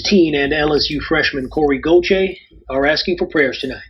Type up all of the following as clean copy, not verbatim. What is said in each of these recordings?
Teen and LSU freshman Corey Goche are asking for prayers tonight.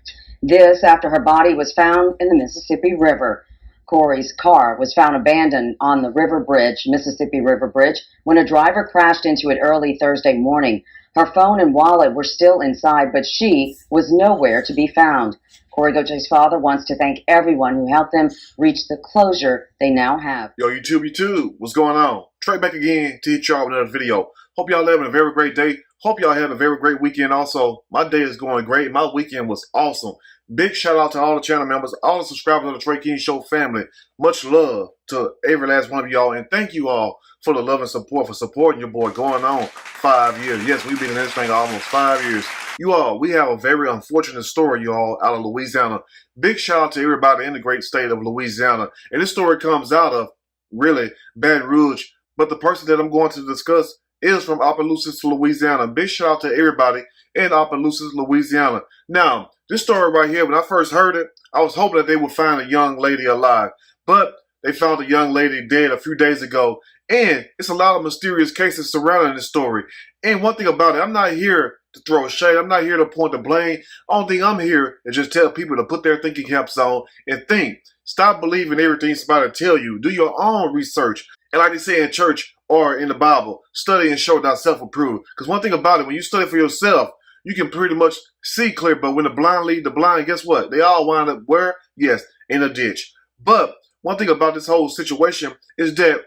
This after her body was found in the Mississippi River. Corey's car was found abandoned on the River Bridge, Mississippi River Bridge, when a driver crashed into it early Thursday morning. Her phone and wallet were still inside, but she was nowhere to be found. Corey Goche's father wants to thank everyone who helped them reach the closure they now have. Yo, YouTube, what's going on? Trey back again to hit y'all with another video. Hope y'all having a very great day. Hope y'all had a very great weekend also. My day is going great. My weekend was awesome. Big shout out to all the channel members, all the subscribers of the Trey King Show family. Much love to every last one of y'all. And thank you all for the love and support, for supporting your boy going on 5 years. Yes, we've been in this thing almost 5 years. You all, we have a very unfortunate story, you all, out of Louisiana. Big shout out to everybody in the great state of Louisiana. And this story comes out of, really, Baton Rouge. But the person that I'm going to discuss is from Opelousas, Louisiana. Big shout out to everybody in Opelousas, Louisiana. Now, this story right here, when I first heard it, I was hoping that they would find a young lady alive. But they found a young lady dead a few days ago. And it's a lot of mysterious cases surrounding this story. And one thing about it, I'm not here to throw shade. I'm not here to point the blame. Only thing I'm here is just tell people to put their thinking caps on and think. Stop believing everything somebody tell you. Do your own research. And like they say in church or in the Bible, study and show thyself approved. Because one thing about it, when you study for yourself, you can pretty much see clear. But when the blind lead the blind, guess what? They all wind up where? Yes, in a ditch. But one thing about this whole situation is that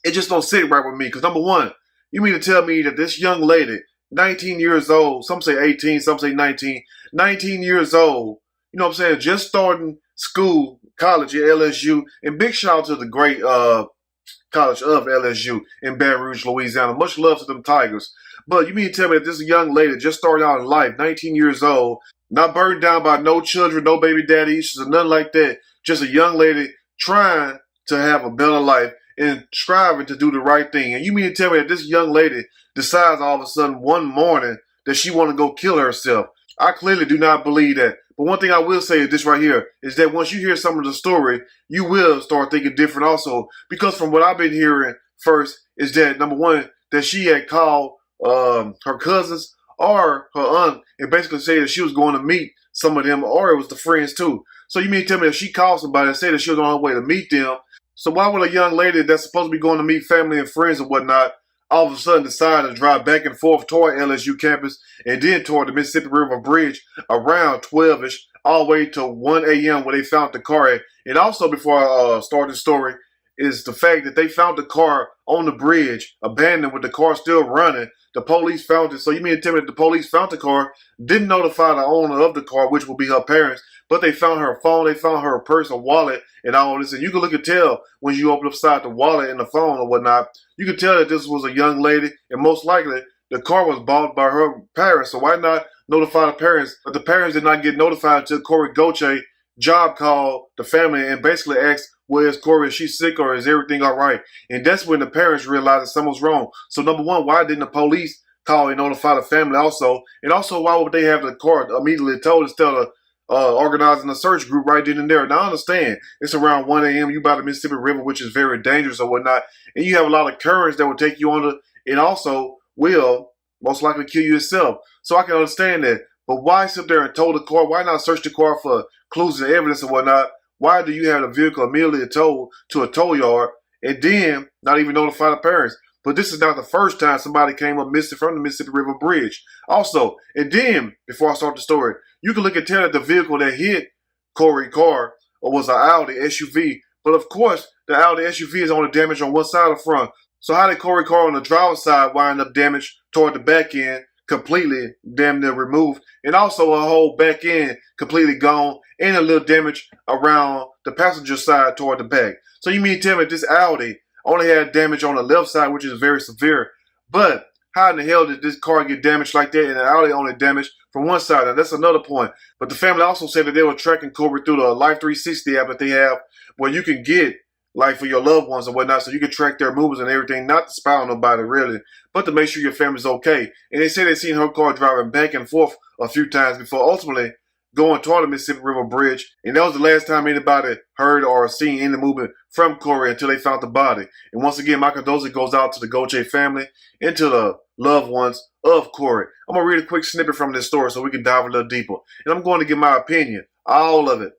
it just don't sit right with me. Because number one, you mean to tell me that this young lady, 19 years old, some say 18, some say 19, 19 years old, you know what I'm saying, just starting school, college at LSU, and big shout out to the great college of LSU in Baton Rouge, Louisiana. Much love to them Tigers. But you mean to tell me that this young lady just started out in life, 19 years old, not burdened down by no children, no baby daddy issues, or nothing like that. Just a young lady trying to have a better life and striving to do the right thing. And you mean to tell me that this young lady decides all of a sudden one morning that she want to go kill herself? I clearly do not believe that. But one thing I will say is this right here, is that once you hear some of the story, you will start thinking different also. Because from what I've been hearing first is that, number one, that she had called her cousins or her aunt and basically said that she was going to meet some of them, or it was the friends too. So you mean to tell me that she called somebody and said that she was on her way to meet them? So why would a young lady that's supposed to be going to meet family and friends and whatnot all of a sudden decide to drive back and forth toward LSU campus and then toward the Mississippi River Bridge around 12-ish all the way to 1 a.m. where they found the car at? And also, before I start the story, is the fact that they found the car on the bridge, abandoned with the car still running. The police found it. So you mean to tell me that the police found the car, didn't notify the owner of the car, which will be her parents, but they found her phone, they found her purse, her wallet, and all this. And you can look and tell when you open up side the wallet and the phone or whatnot, you can tell that this was a young lady, and most likely the car was bought by her parents. So why not notify the parents? But the parents did not get notified until Corey Goche job called the family and basically asked, well, is Corey, is she sick or is everything all right? And that's when the parents realized that something was wrong. So number one, why didn't the police call and notify the family also? And also, why would they have the car immediately told instead of organizing a search group right then and there? Now I understand it's around 1 a.m. You by the Mississippi River, which is very dangerous or whatnot. And you have a lot of currents that will take you under and also will most likely kill you yourself. So I can understand that. But why sit there and tow the car? Why not search the car for clues and evidence and whatnot? Why do you have the vehicle immediately towed to a tow yard and then not even notify the parents? But this is not the first time somebody came up missing from the Mississippi River Bridge. Also, and then, before I start the story, you can look and tell that the vehicle that hit Corey's car was an Audi SUV. But of course, the Audi SUV is only damaged on one side of the front. So how did Corey's car on the driver's side wind up damaged toward the back end, completely damn near removed, and also a whole back end completely gone, and a little damage around the passenger side toward the back? So you mean to tell me this Audi only had damage on the left side, which is very severe? But how in the hell did this car get damaged like that and the Audi only damaged from one side? Now that's another point. But the family also said that they were tracking Corey through the Life 360 app that they have, where you can get like for your loved ones and whatnot, so you can track their movements and everything, not to spy on nobody really, but to make sure your family's okay. And they say they seen her car driving back and forth a few times before ultimately going toward the Mississippi River Bridge. And that was the last time anybody heard or seen any movement from Corey until they found the body. And once again, my condolences goes out to the Goche family and to the loved ones of Corey. I'm going to read a quick snippet from this story so we can dive a little deeper. And I'm going to give my opinion, all of it,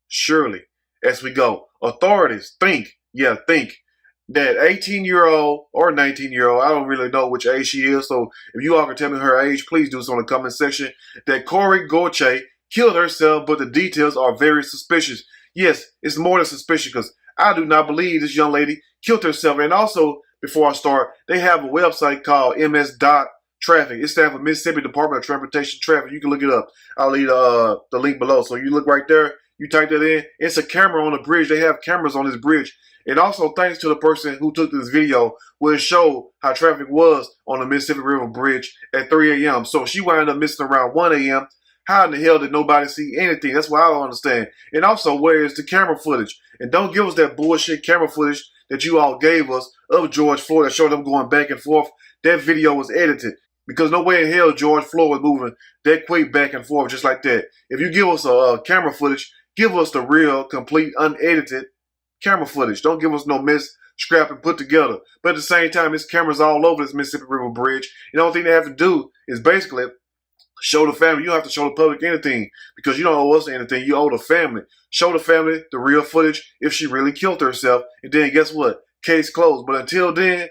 surely, as we go. Authorities think that 18-year-old or 19-year-old, I don't really know which age she is, so if you all can tell me her age, please do so in the comment section, that Corey Goche killed herself, but the details are very suspicious. Yes, it's more than suspicious because I do not believe this young lady killed herself. And also, before I start, they have a website called ms.traffic. It stands for Mississippi Department of Transportation Traffic. You can look it up. I'll leave the link below. So you look right there, you type that in. It's a camera on the bridge. They have cameras on this bridge. And also, thanks to the person who took this video, will show how traffic was on the Mississippi River Bridge at 3 a.m. So she wound up missing around 1 a.m. How in the hell did nobody see anything? That's what I don't understand. And also, where is the camera footage? And don't give us that bullshit camera footage that you all gave us of George Floyd that showed them going back and forth. That video was edited. Because no way in hell George Floyd was moving that quick back and forth just like that. If you give us a camera footage, give us the real, complete, unedited camera footage. Don't give us no mess, scrap, and put together. But at the same time, there's cameras all over this Mississippi River Bridge. And the only thing they have to do is basically show the family. You don't have to show the public anything because you don't owe us anything. You owe the family. Show the family the real footage if she really killed herself. And then guess what? Case closed. But until then,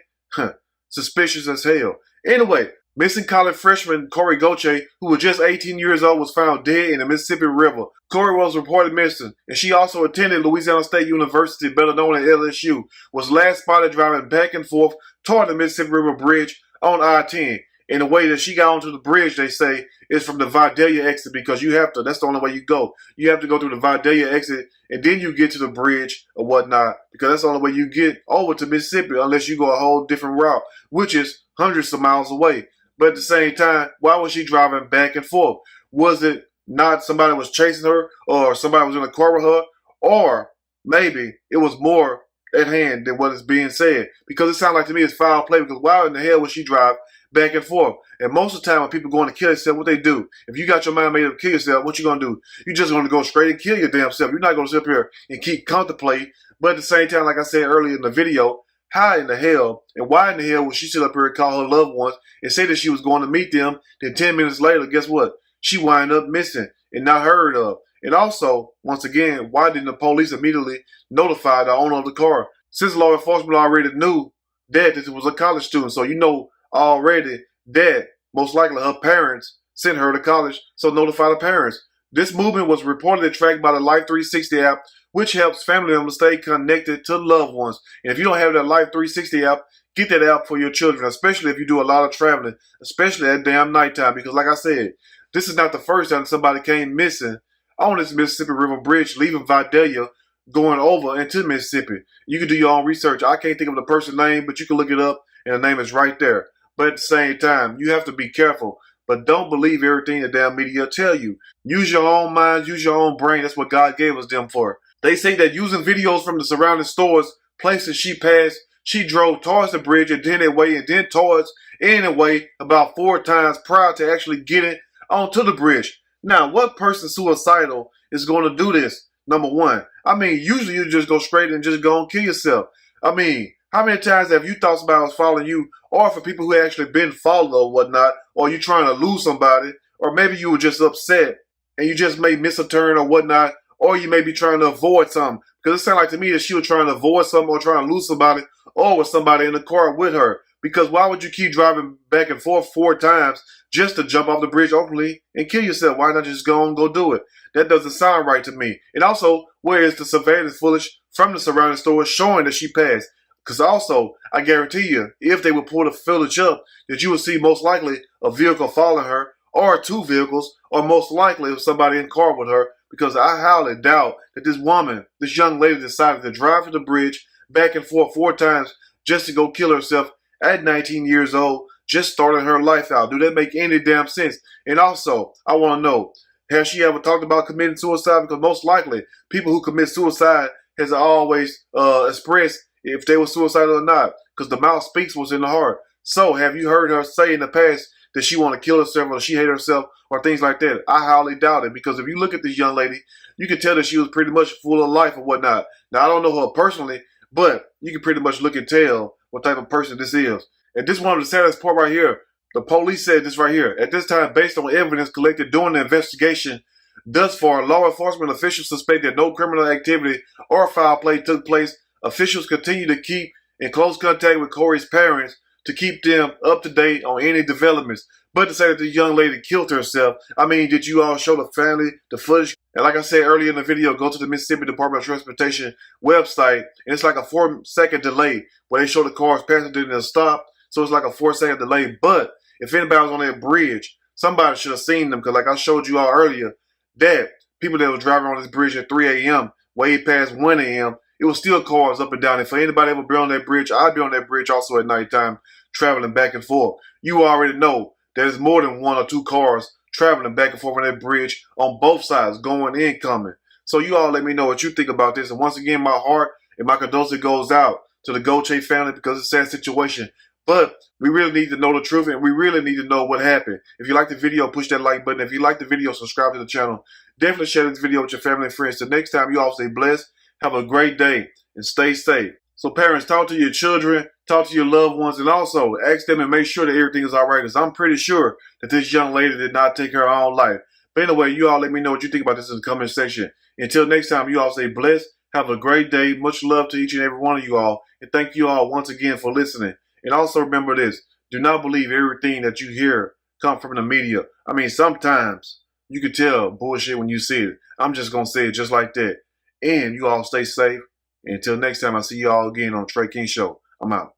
suspicious as hell. Anyway, missing college freshman Corey Goche, who was just 18 years old, was found dead in the Mississippi River. Corey was reported missing, and she also attended Louisiana State University, better known as LSU, was last spotted driving back and forth toward the Mississippi River Bridge on I-10. And the way that she got onto the bridge, they say, is from the Vidalia exit because you have to, that's the only way you go. You have to go through the Vidalia exit, and then you get to the bridge or whatnot because that's the only way you get over to Mississippi unless you go a whole different route, which is hundreds of miles away. But at the same time, why was she driving back and forth? Was it not somebody was chasing her or somebody was in a car with her? Or maybe it was more at hand than what is being said? Because it sounds like to me it's foul play because why in the hell would she drive back and forth? And most of the time when people going to kill themselves, what they do, if you got your mind made up to kill yourself, what you going to do? You're just going to go straight and kill your damn self. You're not going to sit up here and keep contemplating. But at the same time, like I said earlier in the video, how in the hell and why in the hell would she sit up here and call her loved ones and say that she was going to meet them? Then 10 minutes later, guess what? She wind up missing and not heard of. And also, once again, why didn't the police immediately notify the owner of the car? Since law enforcement already knew that this was a college student, so you know already that most likely her parents sent her to college, so notify the parents. This movement was reportedly tracked by the Life 360 app, which helps family members stay connected to loved ones. And if you don't have that Life 360 app, get that app for your children, especially if you do a lot of traveling, especially at damn nighttime. Because like I said, this is not the first time somebody came missing on this Mississippi River Bridge, leaving Vidalia, going over into Mississippi. You can do your own research. I can't think of the person's name, but you can look it up, and the name is right there. But at the same time, you have to be careful. But don't believe everything the damn media tell you. Use your own mind, use your own brain. That's what God gave us them for. They say that using videos from the surrounding stores, places she passed, she drove towards the bridge and then away and then towards and away about 4 times prior to actually getting onto the bridge. Now, what person suicidal is going to do this? Number one, I mean, usually you just go straight and just go and kill yourself. I mean, how many times have you thought somebody was following you, or for people who actually been followed or whatnot, or you trying to lose somebody, or maybe you were just upset and you just may miss a turn or whatnot, or you may be trying to avoid something. Because it sounded like to me that she was trying to avoid something or trying to lose somebody, or with somebody in the car with her. Because why would you keep driving back and forth 4 times just to jump off the bridge openly and kill yourself? Why not just go and go do it? That doesn't sound right to me. And also, where is the surveillance footage from the surrounding stores showing that she passed? Because also, I guarantee you, if they would pull the footage up, that you would see most likely a vehicle following her, or 2 vehicles, or most likely somebody in the car with her. Because I highly doubt that this woman, this young lady, decided to drive to the bridge back and forth 4 times just to go kill herself at 19 years old, just starting her life out. Do that make any damn sense? And also, I want to know, has she ever talked about committing suicide? Because most likely, people who commit suicide has always expressed if they were suicidal or not. Because the mouth speaks what's in the heart. So, have you heard her say in the past that she want to kill herself or she hate herself or things like that? I highly doubt it. Because if you look at this young lady, you can tell that she was pretty much full of life or whatnot. Now, I don't know her personally, but you can pretty much look and tell what type of person this is. And this is one of the saddest part right here. The police said this right here. At this time, based on evidence collected during the investigation, thus far, law enforcement officials suspect that no criminal activity or foul play took place. Officials continue to keep in close contact with Corey's parents to keep them up to date on any developments. But to say that the young lady killed herself, I mean, did you all show the family the footage? And like I said earlier in the video, go to the Mississippi Department of Transportation website, and it's like a 4-second delay where they show the cars passing through and stop. So it's like a 4-second delay. But if anybody was on that bridge, somebody should have seen them, because like I showed you all earlier, that people that was driving on this bridge at 3 a.m., way past 1 a.m., it was still cars up and down. And for anybody ever been on that bridge, I'd be on that bridge also at nighttime, traveling back and forth. You already know there's more than 1 or 2 cars traveling back and forth on that bridge on both sides, going and coming. So you all let me know what you think about this. And once again, my heart and my condolences goes out to the Goche family, because it's a sad situation. But we really need to know the truth, and we really need to know what happened. If you like the video, push that like button. If you like the video, subscribe to the channel. Definitely share this video with your family and friends. Till next time, you all stay blessed, have a great day, and stay safe. So parents, talk to your children, talk to your loved ones, and also ask them and make sure that everything is all right, because I'm pretty sure that this young lady did not take her own life. But anyway, you all let me know what you think about this in the comment section. Until next time, you all stay blessed, have a great day. Much love to each and every one of you all, and thank you all once again for listening. And also remember this, do not believe everything that you hear come from the media. I mean, sometimes you can tell bullshit when you see it. I'm just going to say it just like that. And you all stay safe. Until next time, I see you all again on Trey King Show. I'm out.